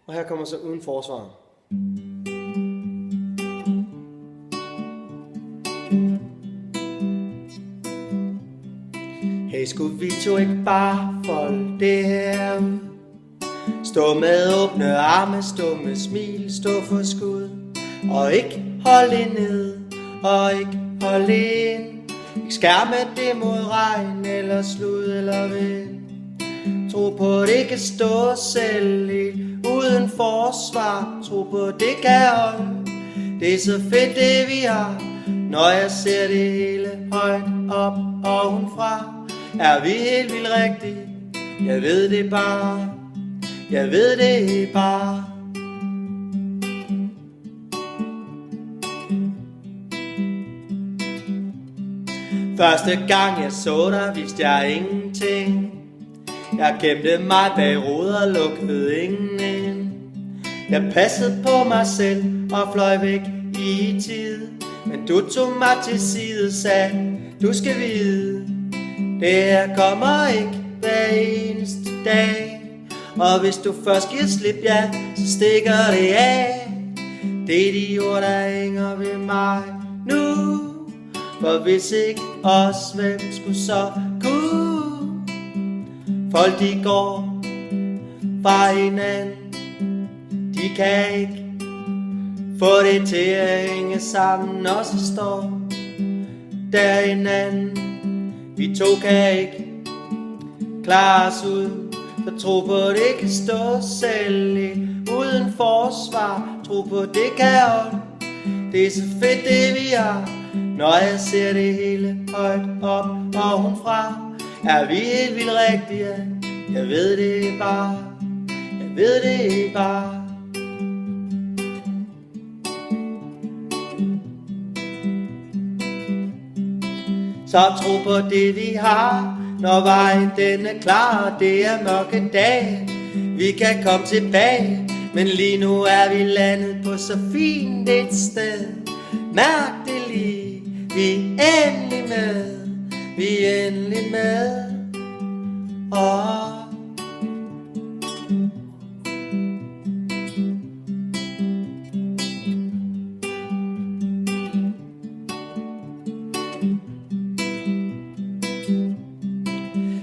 Og her kommer så uden forsvar. Hey, skulle vi to ikke bare folde det her ud? Stå med åbne arme, stå med smil, stå for skud. Og ikke holde ned, og ikke holde ind. Ikke skærme det mod regn, eller slud, eller vind. Tro på det kan stå selv helt uden forsvar. Tro på det kan holde. Det er så fedt det vi har. Når jeg ser det hele højt op ovenfra, er vi helt vildt rigtige. Jeg ved det bare. Jeg ved det bare. Første gang jeg så dig, vidste jeg ingenting. Jeg gemte mig bag ruder og lukkede ingen ind. Jeg passede på mig selv og fløj væk i tid. Men du tog mig til side, sagde du skal vide, det her kommer ikke hver eneste dag. Og hvis du først giver slip, ja, så stikker det af. Det er de ord, der hænger ved mig nu. For hvis ikke os, hvem skulle så kunne? Folk de går fra hinanden, de kan ikke få det til at hænge sammen. Og så står der hinanden, vi to kan ikke klare os ud. Så tro på det kan stå selv uden forsvar. Tro på det kan holde. Det er så fedt det vi har. Når jeg ser det hele højt op ovenfra, er vi helt vildt rigtige. Jeg ved det bare. Jeg ved det bare. Så tro på det vi har. Når vejen den er klar, det er mørke dage. Vi kan komme tilbage, men lige nu er vi landet på så fint et sted. Mærk det lige, vi er endelig med. Vi er endelig med.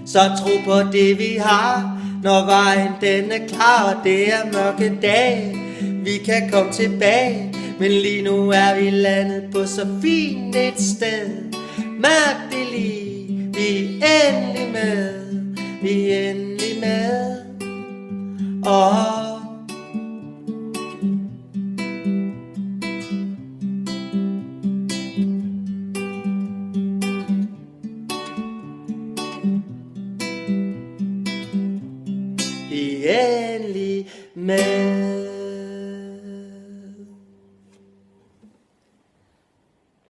Så tro på det vi har. Når vejen den er klar, det er mørke dage. Vi kan komme tilbage, men lige nu er vi landet på så fint et sted. Mærk det lige, vi er endelig med. Vi er endelig med. Vi er endelig med.